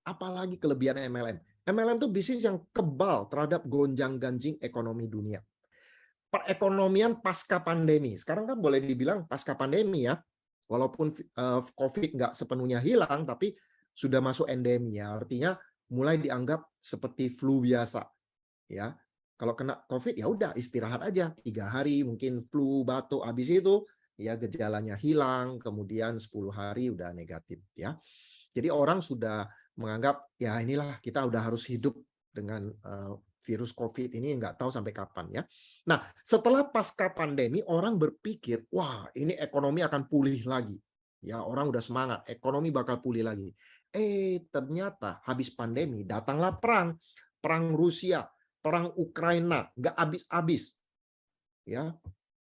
Apalagi kelebihan MLM. MLM itu bisnis yang kebal terhadap gonjang-ganjing ekonomi dunia. Perekonomian pasca pandemi. Sekarang kan boleh dibilang pasca pandemi ya. Walaupun COVID nggak sepenuhnya hilang, tapi sudah masuk endemi ya. Artinya mulai dianggap seperti flu biasa ya. Kalau kena COVID ya udah istirahat aja 3 hari, mungkin flu, batuk, habis itu ya gejalanya hilang, kemudian 10 hari udah negatif ya. Jadi orang sudah menganggap ya inilah kita udah harus hidup dengan virus COVID ini, nggak tahu sampai kapan ya. Nah, setelah pasca pandemi orang berpikir, wah ini ekonomi akan pulih lagi. Ya, orang udah semangat, ekonomi bakal pulih lagi. Ternyata habis pandemi datanglah perang. Perang Rusia, perang Ukraina, nggak habis-habis. Ya,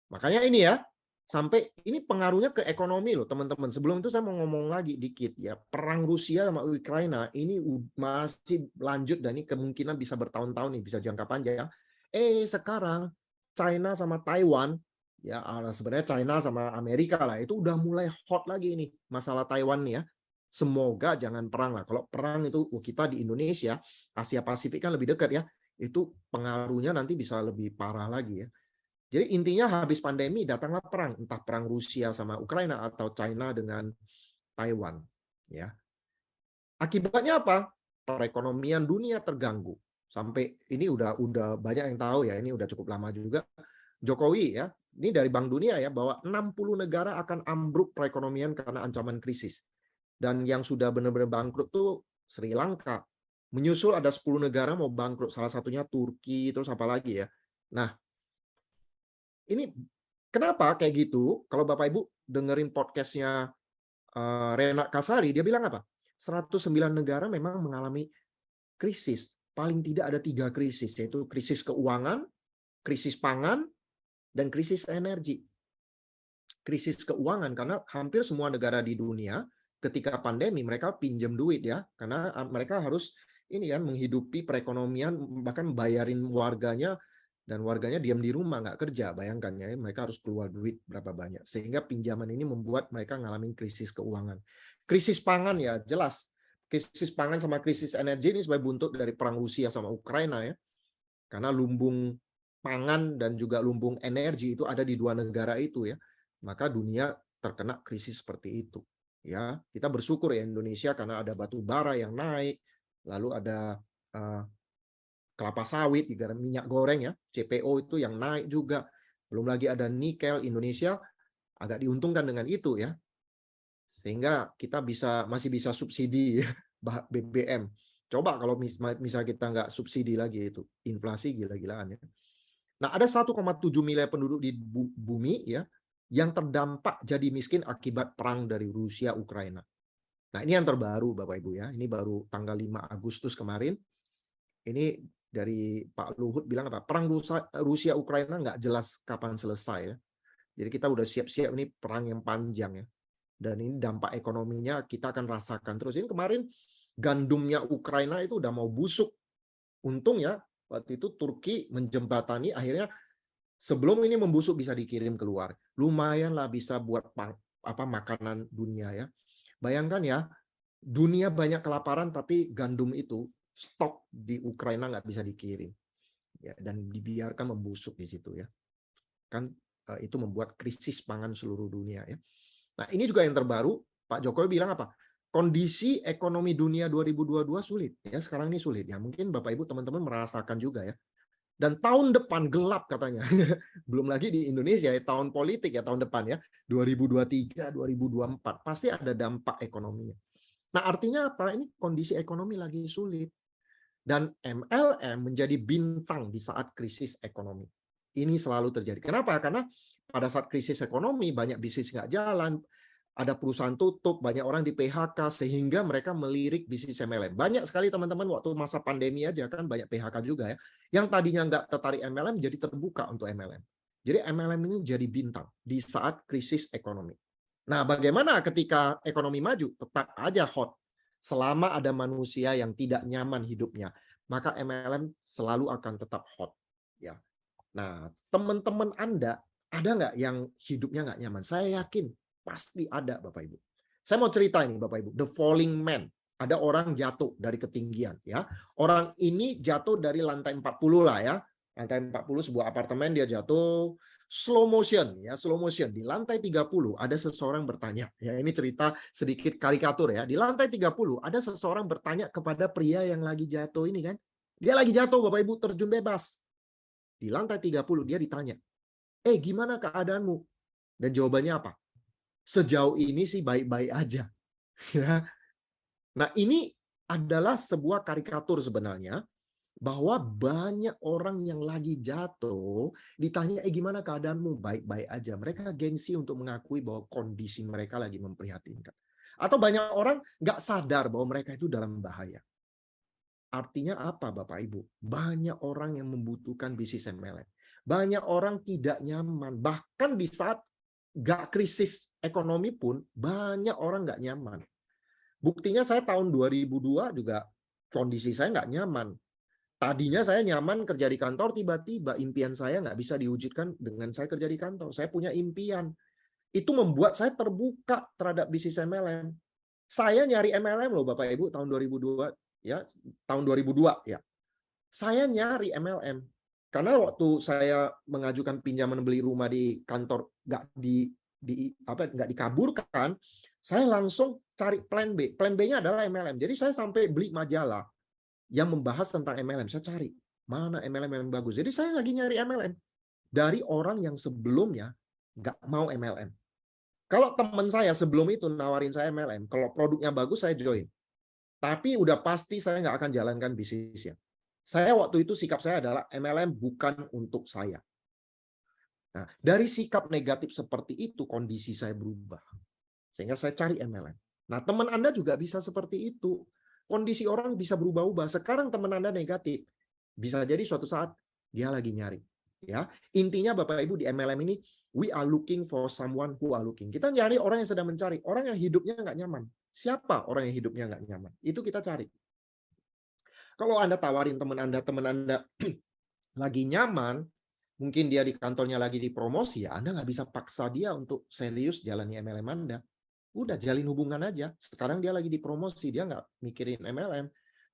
makanya ini ya, sampai ini pengaruhnya ke ekonomi loh teman-teman. Sebelum itu saya mau ngomong lagi dikit ya. Perang Rusia sama Ukraina ini masih lanjut dan ini kemungkinan bisa bertahun-tahun nih, bisa jangka panjang. Sekarang China sama Taiwan ya, sebenarnya China sama Amerika lah itu udah mulai hot lagi ini masalah Taiwan nih ya. Semoga jangan perang lah. Kalau perang itu kita di Indonesia, Asia Pasifik kan lebih dekat ya. Itu pengaruhnya nanti bisa lebih parah lagi ya. Jadi intinya habis pandemi datanglah perang, entah perang Rusia sama Ukraina atau China dengan Taiwan, ya. Akibatnya apa? Perekonomian dunia terganggu. Sampai ini udah banyak yang tahu ya, ini udah cukup lama juga. Jokowi ya, ini dari Bank Dunia ya, bahwa 60 negara akan ambruk perekonomian karena ancaman krisis. Dan yang sudah benar-benar bangkrut tuh Sri Lanka. Menyusul ada 10 negara mau bangkrut, salah satunya Turki, terus apa lagi ya. Nah, ini kenapa kayak gitu? Kalau Bapak Ibu dengerin podcastnya Rena Kasari, dia bilang apa? 109 negara memang mengalami krisis. Paling tidak ada 3 krisis, yaitu krisis keuangan, krisis pangan, dan krisis energi. Krisis keuangan karena hampir semua negara di dunia ketika pandemi mereka pinjam duit ya, karena mereka harus ini ya menghidupi perekonomian, bahkan bayarin warganya, dan warganya diam di rumah nggak kerja. Bayangkan ya, mereka harus keluar duit berapa banyak, sehingga pinjaman ini membuat mereka ngalamin krisis keuangan. Krisis pangan ya jelas, krisis pangan sama krisis energi ini sebagai buntut dari perang Rusia sama Ukraina ya, karena lumbung pangan dan juga lumbung energi itu ada di 2 negara itu ya, maka dunia terkena krisis seperti itu ya. Kita bersyukur ya Indonesia karena ada batu bara yang naik, lalu ada kelapa sawit, juga minyak goreng ya, CPO itu yang naik juga. Belum lagi ada nikel, Indonesia agak diuntungkan dengan itu ya. Sehingga kita masih bisa subsidi BBM. Coba kalau misal kita nggak subsidi lagi itu, inflasi gila-gilaan ya. Nah, ada 1,7 miliar penduduk di bumi ya yang terdampak jadi miskin akibat perang dari Rusia Ukraina. Nah, ini yang terbaru Bapak Ibu ya. Ini baru tanggal 5 Agustus kemarin. Ini dari Pak Luhut bilang apa? Perang Rusia Ukraina nggak jelas kapan selesai ya. Jadi kita udah siap-siap ini perang yang panjang ya. Dan ini dampak ekonominya kita akan rasakan terus. Ini kemarin gandumnya Ukraina itu udah mau busuk. Untung ya waktu itu Turki menjembatani, akhirnya sebelum ini membusuk bisa dikirim keluar. Lumayanlah bisa buat makanan dunia ya. Bayangkan ya, dunia banyak kelaparan tapi gandum itu stok di Ukraina nggak bisa dikirim ya, dan dibiarkan membusuk di situ ya. Kan itu membuat krisis pangan seluruh dunia ya. Nah, ini juga yang terbaru, Pak Jokowi bilang apa? Kondisi ekonomi dunia 2022 sulit ya. Sekarang ini sulit ya. Mungkin Bapak Ibu teman-teman merasakan juga ya. Dan tahun depan gelap katanya. Belum lagi di Indonesia ya, tahun politik ya tahun depan ya. 2023, 2024 pasti ada dampak ekonominya. Nah, artinya apa? Ini kondisi ekonomi lagi sulit. Dan MLM menjadi bintang di saat krisis ekonomi. Ini selalu terjadi. Kenapa? Karena pada saat krisis ekonomi banyak bisnis nggak jalan, ada perusahaan tutup, banyak orang di PHK, sehingga mereka melirik bisnis MLM. Banyak sekali teman-teman waktu masa pandemi aja kan banyak PHK juga ya. Yang tadinya nggak tertarik MLM jadi terbuka untuk MLM. Jadi MLM ini jadi bintang di saat krisis ekonomi. Nah, bagaimana ketika ekonomi maju? Tetap aja hot. Selama ada manusia yang tidak nyaman hidupnya, maka MLM selalu akan tetap hot. Ya. Nah, teman-teman Anda ada nggak yang hidupnya nggak nyaman? Saya yakin pasti ada, Bapak Ibu. Saya mau cerita ini, Bapak Ibu. The Falling Man. Ada orang jatuh dari ketinggian ya. Orang ini jatuh dari lantai 40 lah ya. Lantai 40 sebuah apartemen dia jatuh slow motion ya, slow motion. Di lantai 30 ada seseorang bertanya. Ya, ini cerita sedikit karikatur ya. Di lantai 30 ada seseorang bertanya kepada pria yang lagi jatuh ini kan. Dia lagi jatuh Bapak Ibu, terjun bebas. Di lantai 30 dia ditanya, gimana keadaanmu? Dan jawabannya apa? Sejauh ini sih baik-baik aja. Ya. Nah, ini adalah sebuah karikatur sebenarnya, bahwa banyak orang yang lagi jatuh, ditanya, gimana keadaanmu? Baik-baik aja. Mereka gengsi untuk mengakui bahwa kondisi mereka lagi memprihatinkan. Atau banyak orang nggak sadar bahwa mereka itu dalam bahaya. Artinya apa Bapak Ibu? Banyak orang yang membutuhkan bisnis MLM. Banyak orang tidak nyaman. Bahkan di saat nggak krisis ekonomi pun, banyak orang nggak nyaman. Buktinya saya tahun 2002 juga kondisi saya nggak nyaman. Tadinya saya nyaman kerja di kantor, tiba-tiba impian saya nggak bisa diwujudkan dengan saya kerja di kantor. Saya punya impian. Itu membuat saya terbuka terhadap bisnis MLM. Saya nyari MLM loh Bapak Ibu tahun 2002 ya, tahun 2002 ya. Saya nyari MLM. Karena waktu saya mengajukan pinjaman beli rumah di kantor nggak dikabulkan, saya langsung cari plan B. Plan B-nya adalah MLM. Jadi saya sampai beli majalah yang membahas tentang MLM. Saya cari mana MLM yang bagus. Jadi saya lagi nyari MLM dari orang yang sebelumnya nggak mau MLM. Kalau teman saya sebelum itu nawarin saya MLM, kalau produknya bagus saya join. Tapi udah pasti saya nggak akan jalankan bisnisnya. Saya waktu itu sikap saya adalah MLM bukan untuk saya. Nah, dari sikap negatif seperti itu kondisi saya berubah. Sehingga saya cari MLM. Nah, teman Anda juga bisa seperti itu. Kondisi orang bisa berubah-ubah. Sekarang teman Anda negatif. Bisa jadi suatu saat dia lagi nyari. Ya, intinya Bapak Ibu di MLM ini, we are looking for someone who are looking. Kita nyari orang yang sedang mencari. Orang yang hidupnya nggak nyaman. Siapa orang yang hidupnya nggak nyaman? Itu kita cari. Kalau Anda tawarin teman Anda lagi nyaman, mungkin dia di kantornya lagi dipromosi, ya Anda nggak bisa paksa dia untuk serius jalani MLM Anda. Udah jalin hubungan aja. Sekarang dia lagi dipromosi, dia nggak mikirin MLM.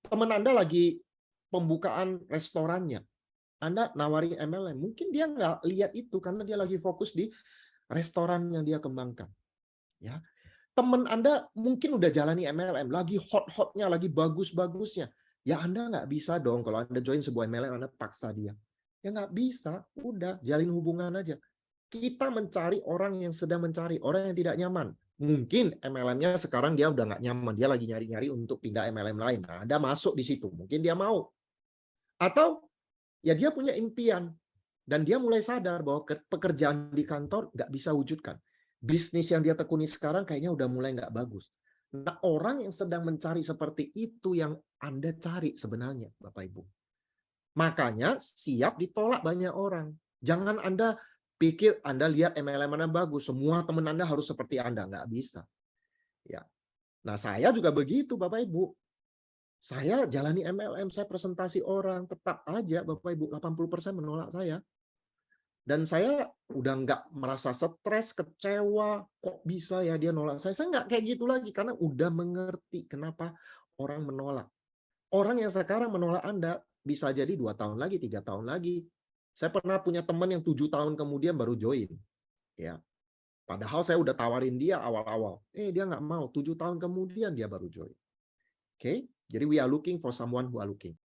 Teman Anda lagi pembukaan restorannya, Anda nawarin MLM, mungkin dia nggak lihat itu karena dia lagi fokus di restoran yang dia kembangkan. Ya, teman Anda mungkin udah jalani MLM, lagi hot-hotnya, lagi bagus-bagusnya. Ya Anda nggak bisa dong kalau Anda join sebuah MLM, Anda paksa dia. Ya nggak bisa, udah jalin hubungan aja. Kita mencari orang yang sedang mencari, orang yang tidak nyaman. Mungkin MLM-nya sekarang dia udah nggak nyaman, dia lagi nyari-nyari untuk pindah MLM lain. Nah, Anda masuk di situ, mungkin dia mau. Atau ya dia punya impian, dan dia mulai sadar bahwa pekerjaan di kantor nggak bisa wujudkan. Bisnis yang dia tekuni sekarang kayaknya udah mulai nggak bagus. Nah, orang yang sedang mencari seperti itu yang Anda cari sebenarnya, Bapak Ibu. Makanya siap ditolak banyak orang. Jangan Anda pikir Anda lihat MLM Anda bagus, semua teman Anda harus seperti Anda. Nggak bisa. Ya. Nah, saya juga begitu, Bapak Ibu. Saya jalani MLM, saya presentasi orang, tetap aja Bapak Ibu 80% menolak saya. Dan saya udah nggak merasa stres, kecewa, kok bisa ya dia nolak saya. Saya nggak kayak gitu lagi, karena udah mengerti kenapa orang menolak. Orang yang sekarang menolak Anda, bisa jadi 2 tahun lagi, 3 tahun lagi. Saya pernah punya teman yang 7 tahun kemudian baru join. Ya, padahal saya udah tawarin dia awal-awal. Dia nggak mau, 7 tahun kemudian dia baru join. Oke, jadi we are looking for someone who are looking.